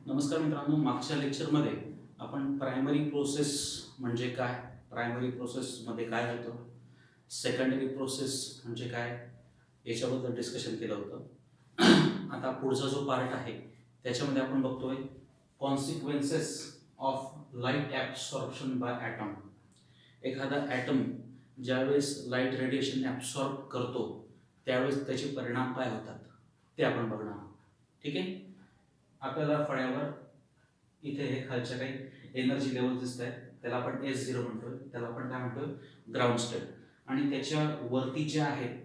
नमस्कार मित्रांनो, मागच्या लेक्चरमध्ये आपण प्रायमरी प्रोसेस म्हणजे काय, प्रायमरी प्रोसेसमध्ये काय होतं, सेकंडरी प्रोसेस म्हणजे काय याच्याबद्दल डिस्कशन केलं होतं. आता पुढचा जो पार्ट आहे त्याच्यामध्ये आपण बघतोय consequences of light absorption by atom. एखादा ॲटम ज्यावेळेस लाईट रेडिएशन ॲब्सॉर्ब करतो त्यावेळेस त्याचे परिणाम काय होतात ते आपण बघणार आहोत. ठीक आहे. आपल्याला फळ्यावर इथे हे खालच्या काही एनर्जी लेवल दिसत आहेत, त्याला आपण S0 म्हणतोय, त्याला आपण काय म्हणतोय ग्राउंड स्टेट, आणि त्याच्या वरती ज्या आहेत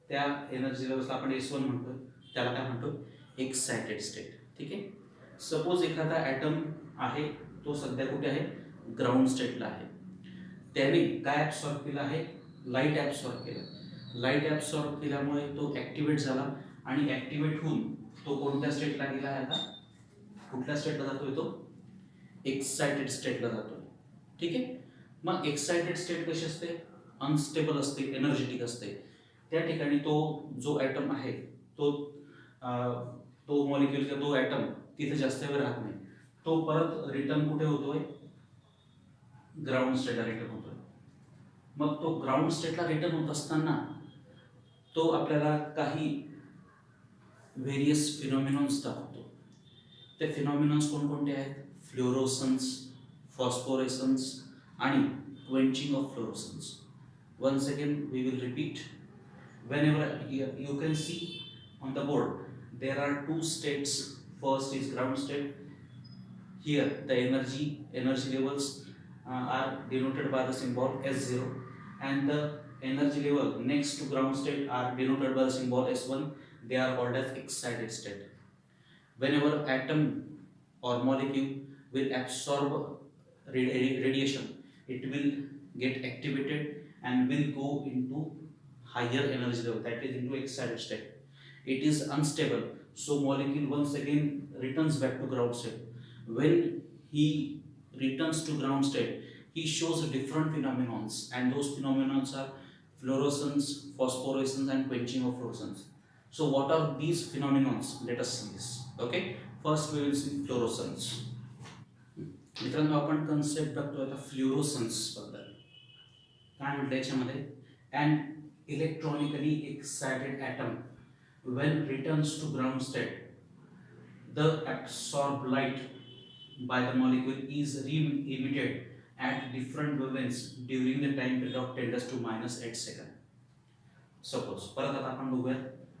त्या एनर्जी लेवल्सला आपण S1 म्हणतोय, त्याला काय म्हणतोय एक्साइटेड स्टेट. ठीक आहे. सपोज एखादा ॲटम आहे तो सध्या कुठे आहे, ग्राउंड स्टेटला आहे. त्याने काय ॲब्सॉर्ब केलं आहे, लाईट ॲब्सॉर्ब केलं. लाईट ॲब्सॉर्ब केल्यामुळे तो ॲक्टिवेट झाला आणि ॲक्टिवेट होऊन तो कोणत्या स्टेटला गेला आहे, आता कुठल्या स्टेटला जातोय, तो एक्साइटेड स्टेटला जातोय. ठीक आहे. मग एक्साइटेड स्टेट कशी असते, अनस्टेबल असते, एनर्जेटिक असते. त्या ठिकाणी तो जो ॲटम आहे तो मॉलिक्यूल किंवा तो ॲटम तिथे जास्त वेळ राहत नाही, तो परत रिटर्न कुठे होतोय, ग्राउंड स्टेटला रिटर्न होतोय. मग तो ग्राउंड स्टेटला रिटर्न होत असताना तो आपल्याला काही व्हेरियस फिनॉमिनॉन्स दाखवतो. ते फिनॉमिनॉन्स कोणकोणते आहेत, फ्लोरोसन्स, फॉस्फोरेसन्स आणि quenching of fluorescence. once again we will repeat. Whenever you can see on the board there are two states. First is ground state. Here the energy levels are denoted by the symbol S0, and the energy level next to ground state are denoted by the symbol S1. They are called as excited state. Whenever atom or molecule will absorb radiation, it will get activated and will go into higher energy level, that is into excited state. It is unstable, so molecule once again returns back to ground state. When he returns to ground state, he shows different phenomenons, and those phenomenons are fluorescence, phosphorescence and quenching of fluorescence. So what are these phenomenons? Let us see this. Okay, first we will see fluorescence. मित्रांनो, आपण concept बघतोय आता fluorescence बद्दल. काय म्हटलं याच्यामध्ये, and electronically excited atom when returns to ground state, the absorbed light by the molecule is re-emitted at different wavelengths during the time period of 10⁻⁻⁸ second. Suppose परत आता आपण बघूया,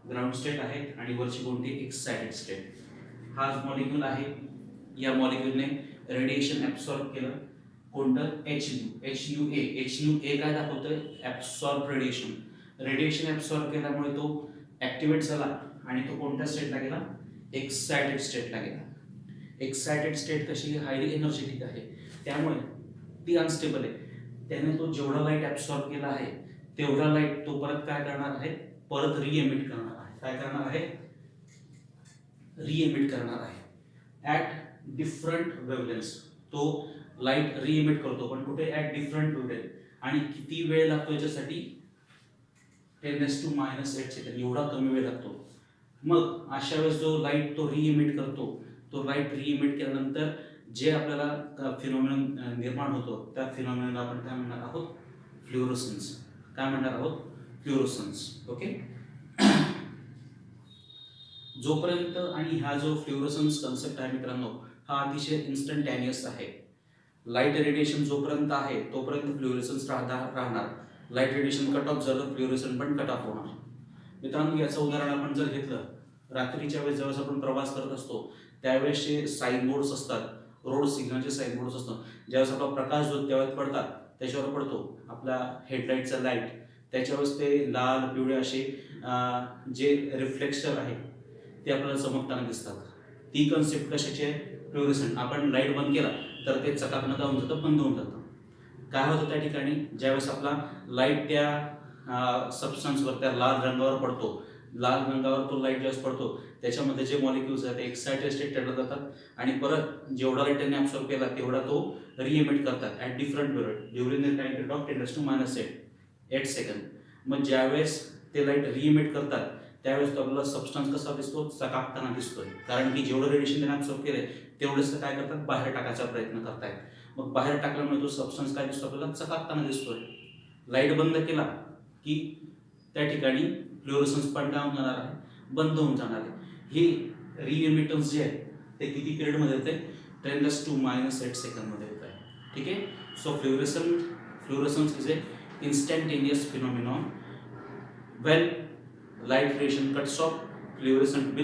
ग्राउंड स्टेट आहे आणि वरची कोणती एक्साइटेड स्टेट. हा molecule आहे, या मॉलिक्यूलने रेडिएशन ॲब्सॉर्ब केलं, कोणतं HNA काय दाखवतोय, ॲब्सॉर्ब रेडिएशन. रेडिएशन ॲब्सॉर्ब केल्यामुळे तो ॲक्टिवेट झाला आणि तो कोणत्या स्टेटला गेला, एक्साइटेड स्टेटला गेला. एक्साइटेड स्टेट कशी, हायली एनर्जेटिक आहे, त्यामुळे ती अनस्टेबल आहे. त्याने तो जेवढा लाईट ॲब्सॉर्ब केला आहे तेवढा लाईट तो परत काय करणार आहे, परत रिएमिट करणार आहे. काय करणार आहे, रिएमिट करणार आहे ॲट डिफरंट वेवलेंथ्स. तो लाईट रिएमिट करतो, पण कुठे, ॲट डिफरंट वेवलेंथ. आणि किती वेळ लागतो याच्यासाठी, 10⁻⁸ सेकंड, एवढा कमी वेळ लागतो. मग अशा वेळेस जो लाईट तो रिएमिट करतो, तो लाईट रिएमिट केल्यानंतर जे आपल्याला फिनॉमिनन निर्माण होतो त्या फिनॉमिननला आपण काय म्हणणार आहोत, फ्लोरोसन्स. काय म्हणणार आहोत, फ्लोरोसन्स. ओके. जोपर्यंत, आणि हा जो फ्लोरोसन्स कन्सेप्ट आहे मित्रांनो, हा अतिशय इन्स्टंटॅनियस आहे. लाईट रेडिएशन जोपर्यंत आहे तोपर्यंत फ्लोरोसन्स राहणार. लाईट रेडिएशन कट ऑफ झालं, फ्लोरोसन्स पण कट ऑफ होणार. मित्रांनो, याचं उदाहरण आपण जर घेतलं, रात्रीच्या वेळेस ज्यावेळेस आपण प्रवास करत असतो त्यावेळेसचे साईन बोर्ड्स असतात, रोड सिग्नलचे साईन बोर्ड्स असतात. ज्यावेळेस आपला प्रकाश जो त्यावेळेस पडतात, त्याच्यावर पडतो आपला हेडलाईटचा लाईट, त्याच्यावेळेस ते लाल पिवळे असे जे रिफ्लेक्शन आहे ते आपल्याला चमकताना दिसतात. ती कन्सेप्ट कशाची आहे, फ्लोरोसंट. आपण लाईट बंद केला तर ते चकाकणं जाऊन जातं, बंद होऊन जातं. काय होतं त्या ठिकाणी, ज्यावेळेस आपला लाईट त्या सबस्टन्सवर, त्या लाल रंगावर पडतो, लाल रंगावर तो लाईट ज्यावेळेस पडतो त्याच्यामध्ये जे मॉलिक्यूल्स आहेत ते एक्साइटेड स्टेटला जातात आणि परत जेवढा लाईट त्यांनी ॲब्सॉर्ब केला तेवढा तो रिएमिट करतात at different wavelength during the time period of 10⁻⁸ second. मग ज्यावेळेस ते लाईट रिएमिट करतात त्यावेळेस तो आपल्याला सबस्टन्स कसा दिसतो, चकाकताना दिसतोय, कारण की जेवढं रेडिएशन त्याने ॲब्सॉर्ब केलंय तेवढेच ते काय करतात, बाहेर टाकायचा प्रयत्न करतायत. मग बाहेर टाकल्यामुळे तो सबस्टन्स काय दिसतो आपल्याला, चकाकताना दिसतोय. लाईट बंद केला की त्या ठिकाणी फ्लोरोसन्स पण काय होणार आहे, बंद होऊन जाणार आहे. हे रिएमिटन्स जे आहे ते किती पिरियडमध्ये येते, 10⁻⁻8 सेकंदमध्ये येत आहे. ठीक आहे. So fluorescence is a instantaneous phenomenon. When light radiation cuts off, fluorescent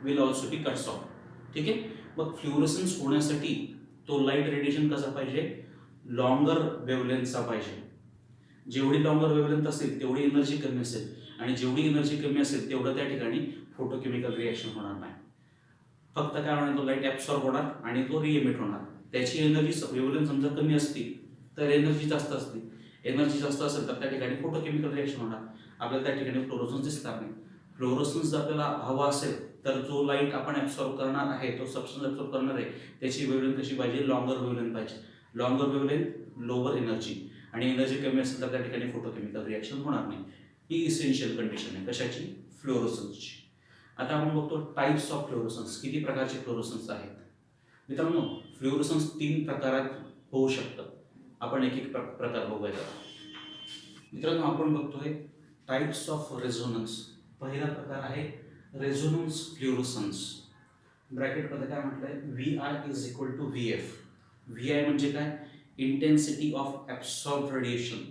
will also be cuts off. ठीक आहे. मग फ्लुओरेसन्स होण्यासाठी तो लाईट रेडिएशन कसा पाहिजे, लॉंगर वेव्हलेंथचा पाहिजे. जेवढी लॉंगर वेव्हलेंथ असेल तेवढी एनर्जी कमी असेल, आणि जेवढी एनर्जी कमी असेल तेवढं त्या ठिकाणी फोटोकेमिकल रिएक्शन होणार नाही. फक्त काय होणार, तो लाईट ॲब्सॉर्ब होणार आणि तो रिएमिट होणार. त्याची एनर्जी वेव्हलेंथ समजा कमी असती तर एनर्जी जास्त असते, एनर्जी जास्त असेल तर त्या ठिकाणी फोटोकेमिकल रिएक्शन होणार, आपल्याला त्या ठिकाणी फ्लोरोसन्स दिसणार नाही. फ्लोरोसन्स जर आपल्याला हवा असेल तर जो लाईट आपण ॲब्सॉर्ब करणार आहे, तो सबस्टन्स ॲब्सॉर्ब करणार आहे, त्याची वेव्हलेंथ कशी पाहिजे, लॉंगर वेव्हलेंथ पाहिजे. लॉंगर वेव्हलेंथ, लोअर एनर्जी, आणि एनर्जी कमी असेल तर त्या ठिकाणी फोटोकेमिकल रिएक्शन होणार नाही. ही इसेन्शियल कंडिशन आहे कशाची, फ्लोरोसन्सची. आता आपण बघतो टाइप्स ऑफ फ्लोरोसन्स, किती प्रकारचे फ्लोरोसन्स आहेत. मित्रांनो, फ्लोरोसन्स 3 प्रकारात होऊ शकतात. आपण एक एक प्रकार बघूया. मित्रांनो, आपण बघतोय टाइप्स ऑफ रेझोनन्स. पहिला प्रकार आहे रेझोनन्स फ्लोरोसन्स. ब्रॅकेटमध्ये काय म्हटलंय, VI is equal to VF. VI म्हणजे काय, इंटेन्सिटी ऑफ ॲब्सॉर्ब रेडिएशन,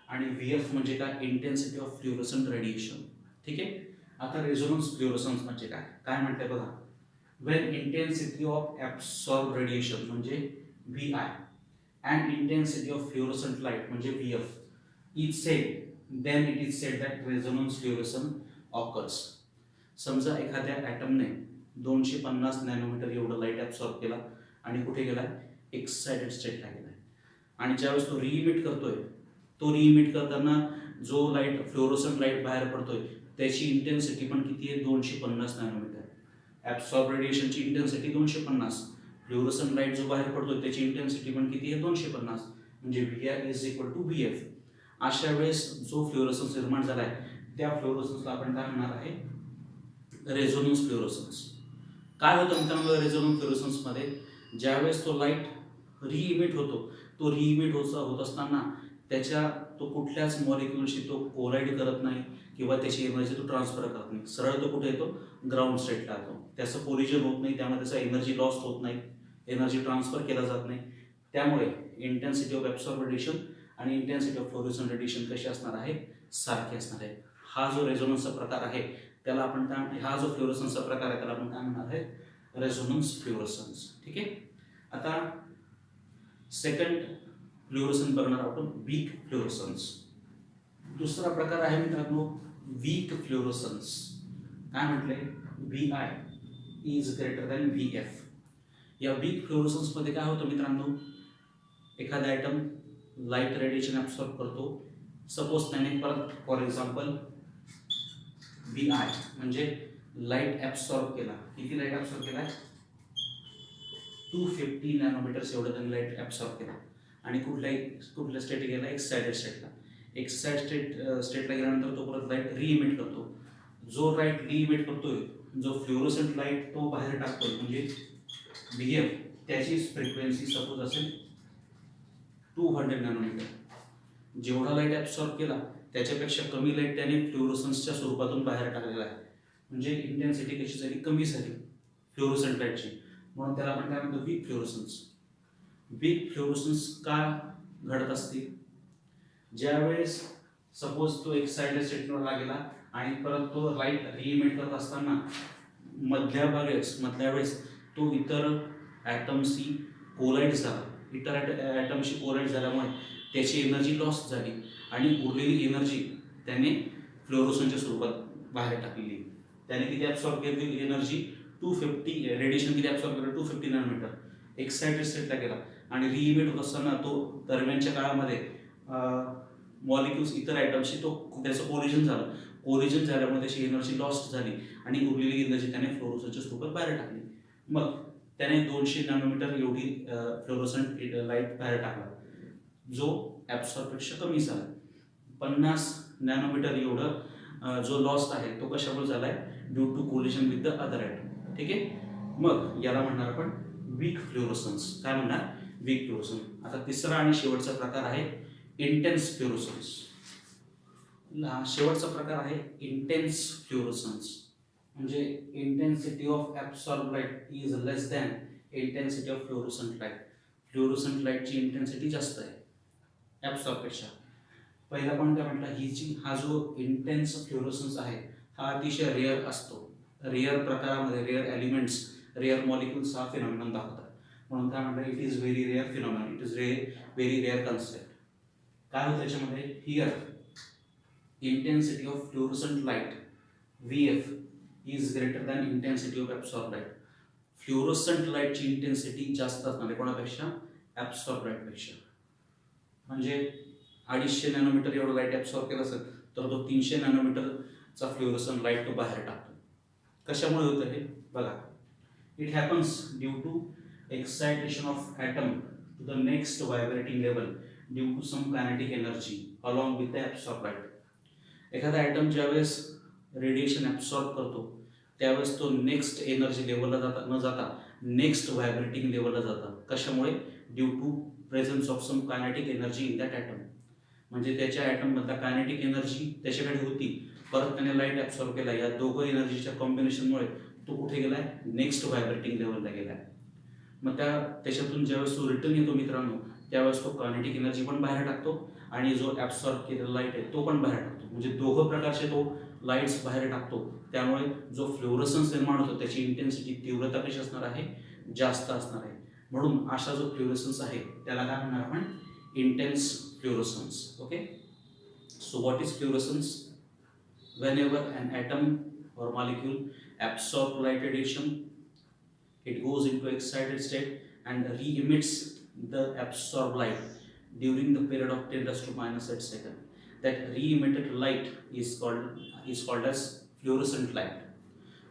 आणि VF म्हणजे काय, इंटेन्सिटी ऑफ फ्लोरोसंट रेडिएशन. ठीक आहे. आता रेझोनन्स फ्लोरोसन्स म्हणजे काय, काय म्हणते बघा, Wien intensity of absorb radiation म्हणजे VI and intensity of fluorescent light म्हणजे VF is said, then it is said that resonance fluorescence occurs. समजा एखाद्या ॲटमने 250 नॅनोमीटर एवढं लाईट ॲब्सॉर्ब केला आणि कुठे गेला, एक्साइटेड स्टेटला गेला, आणि ज्यावेळेस तो रिइमिट करतोय, तो रिइमिट करताना जो लाईट फ्लोरोसंट लाईट बाहेर पडतोय त्याची इंटेन्सिटी पण किती आहे, 250 नॅनोमीटर. ॲब्सॉर्ब रेडिएशनची इंटेन्सिटी 250, फ्लोरोसंट लाईट जो बाहेर पडतो त्याची इंटेन्सिटी पण किती आहे, 250, म्हणजे VI is equal to VF. अशा वेळेस जो फ्लोरोसन्स निर्माण झालाय त्या फ्लोरोसन्सला आपण काय म्हणणार आहे, रेझोनन्स फ्लोरोसन्स. काय होतं मित्रांनो रेझोनन्स फ्लोरोसन्समध्ये, ज्यावेळेस तो लाईट रिइमिट होतो, तो रिइमिट होत असताना तो कुठल्याच मॉलिक्युलशी तो कोलाइड करत नाही किंवा त्याची एनर्जी तो ट्रान्सफर करत नाही. सरळ तो कुठे येतो, ग्राउंड स्टेटला येतो. त्याचं कोलिजन होत नाही, त्यामुळे त्याचा एनर्जी लॉस होत नाही, एनर्जी ट्रान्सफर केला जात नाही. त्यामुळे इंटेन्सिटी ऑफ ॲब्सॉर्ब रेडिएशन आणि इंटेन्सिटी ऑफ फ्लोरोसंट रेडिएशन कशी असणार आहे, सारखी असणार आहे. हा जो रेझोनन्सचा प्रकार आहे त्याला आपण काय, हा जो फ्लोरोसन्सचा प्रकार आहे त्याला आपण काय म्हणणार आहे, रेझोनन्स फ्लोरोसन्स. ठीक आहे. आता सेकंड फ्लोरोसन्स बघणार आपण, वीक फ्लोरोसन्स. दुसरा प्रकार आहे मित्रांनो वीक फ्लोरोसन्स. काय म्हटलंय, VI is greater than VF. या वीक फ्लोरोसन्समध्ये काय होतं मित्रांनो, एखादा ॲटम लाईट रेडिएशन ॲब्सॉर्ब करतो. सपोज त्याने परत फॉर एक्झाम्पल VI म्हणजे लाईट ॲब्सॉर्ब केला. किती लाईट ॲब्सॉर्ब केला, 250 नॅनोमीटर्स एवढं त्याने लाईट ॲब्सॉर्ब केला, आणि कुठल्या स्टेट गेला, एक्साइटेड स्टेटला. एक्साइटेड स्टेटला गेल्यानंतर तो परत लाईट रिइमिट करतो. जो लाईट रिइमिट करतोय, जो फ्लोरोसंट लाईट तो बाहेर टाकतोय म्हणजे VF, त्याची फ्रिक्वेन्सी सपोज असेल 200 नॅनोमीटर. जेवढा लाईट ॲब्सॉर्ब केला त्याच्यापेक्षा कमी लाईट त्याने फ्लोरोसन्सच्या स्वरूपातून बाहेर टाकलेला आहे, म्हणजे इंटेन्सिटी कशी झाली, कमी झाली फ्लोरोसंट लाईटची. म्हणून त्याला आपण काय म्हणतो, वीक फ्लोरोसन्स. वीक फ्लोरोसन्स का घडत असते, ज्यावेळेस सपोज तो एक्साइटेड स्टेटला गेला आणि परत तो लाईट रिइमिट करत असताना मधल्या वेळेस तो इतर ॲटमशी कोलाइड झाला. इतर ॲटमशी कोलाइड झाल्यामुळे त्याची एनर्जी लॉस झाली आणि उरलेली एनर्जी त्याने फ्लोरोसनच्या स्वरूपात बाहेर टाकलेली. त्याने किती ॲब्सॉर्ब केली एनर्जी, 250. रेडिएशन किती ॲब्सॉर्ब केलं, 250 नॅनोमीटर. एक्साइटेड स्टेटला गेला आणि रिइमिट होत असताना तो दरम्यानच्या काळामध्ये मॉलिक्युल्स इतर ॲटमशी त्याचं कोलिजन झालं. कोलिजन झाल्यामुळे त्याची एनर्जी लॉस्ट झाली आणि उरलेली एनर्जी त्याने फ्लोरोसनच्या स्वरूपात बाहेर टाकली. मग त्याने 200 नॅनोमीटर एवढी फ्लोरोसंट लाईट बाहेर टाकला, जो ॲब्सॉर्बपेक्षा कमी झाला. 50 नॅनोमीटर एवढं जो लॉस्ट आहे तो कशामुळे झाला आहे, due to collision with the other atom. ठीक आहे. मग याला म्हणणार आपण वीक फ्लोरोसन्स. काय म्हणणार, वीक फ्लोरोसन्स. आता तिसरा आणि शेवटचा प्रकार आहे इंटेन्स फ्लोरोसन्स. शेवटचा प्रकार आहे इंटेन्स फ्लोरोसन्स. म्हणजे intensity of absorb light is less than intensity of fluorescent light. Fluorescent लाईटची इंटेन्सिटी जास्त आहे ॲब्सॉर्बपेक्षा. पहिला पॉईंट काय म्हटलं, हा जो इंटेन्स फ्लोरोसन्स आहे हा अतिशय रेअर असतो. रेअर प्रकारामध्ये रेअर एलिमेंट्स, रेअर मॉलिक्युल्स हा फिनॉमिनन दाखवतात. म्हणून काय म्हटलं, it is very rare phenomenon, it is very rare concept. काय होतं त्याच्यामध्ये, here intensity of fluorescent light VF is greater than intensity of absorb light. Fluorescent लाईटची इंटेन्सिटी जास्त असणार आहे कोणापेक्षा, ॲब्सॉर्ब लाईटपेक्षा. म्हणजे 250 नॅनोमीटर एवढं लाईट ॲब्सॉर्ब केलं असेल तर तो 300 नॅनोमीटरचा फ्लोरोसंट लाईट तो बाहेर टाकतो. कशामुळे होतं हे बघा. It happens due to excitation of atom to the next vibrating level due to some kinetic energy along with the absorb light. एखादा ॲटम ज्यावेळेस रेडिएशन ॲब्सॉर्ब करतो त्यावेळेस तो नेक्स्ट एनर्जी लेवलला न जाता नेक्स्ट व्हायब्रेटिंग लेवलला जातं. कशामुळे, due to presence of some kinetic energy in that atom. म्हणजे त्याच्या ॲटममधला कायनेटिक एनर्जी त्याच्याकडे होती, परत त्याने लाईट ॲब्सॉर्ब केला. या दोघं एनर्जीच्या कॉम्बिनेशनमुळे तो कुठे गेलाय, नेक्स्ट व्हायब्रेटिंग लेवलला गेलाय. मग त्याच्यातून ज्यावेळेस तो रिटर्न येतो मित्रांनो, त्यावेळेस तो कायनेटिक एनर्जी पण बाहेर टाकतो आणि जो ॲब्सॉर्ब केलेला लाईट आहे तो पण बाहेर टाकतो. म्हणजे दोघं प्रकारचे तो लाईट्स बाहेर टाकतो. त्यामुळे जो फ्लोरोसन्स निर्माण होतो त्याची इंटेन्सिटी, तीव्रता कशी असणार आहे, जास्त असणार आहे. म्हणून असा जो फ्लोरोसन्स आहे त्याला काय म्हणणार आपण, intense fluorescence. Okay. So what is fluorescence? Whenever an atom or molecule absorbs light radiation, it goes into excited state and re-emits the absorbed light during the period of 10 raised to minus 8 seconds. That re-emitted light is called as fluorescent light.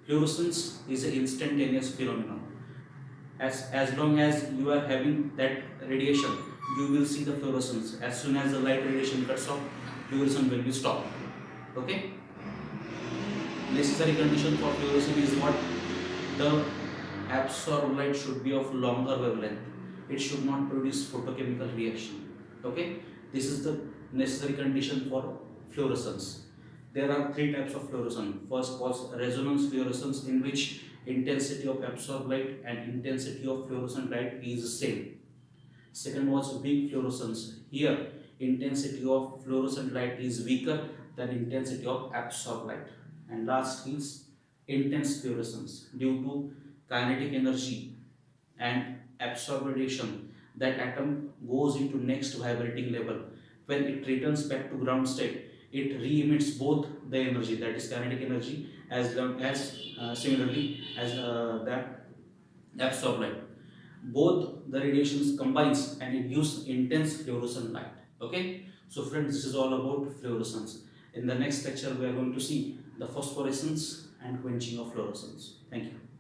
Fluorescence is an instantaneous phenomenon. As long as you are having that radiation, you will see the fluorescence. As soon as the light radiation cuts off, fluorescence will be stopped. Okay. Necessary condition for fluorescence is what? The absorbed light should be of longer wavelength. It should not produce photochemical reaction. Okay, this is the necessary condition for fluorescence. There are three types of fluorescence. First was resonance fluorescence, in which intensity of absorbed light and intensity of fluorescent light is same. Second was weak fluorescence. Here intensity of fluorescent light is weaker than intensity of absorbed light. And last is intense fluorescence. Due to kinetic energy and absorbed radiation, that atom goes into next vibrating level. When it returns back to ground state, it re-emits both the energy, that is kinetic energy, as long as similarly as the absorbed light. Both the radiations combines and it gives intense fluorescent light. Okay, so friends, this is all about fluorescence. In the next lecture we are going to see the phosphorescence and quenching of fluorescence. Thank you.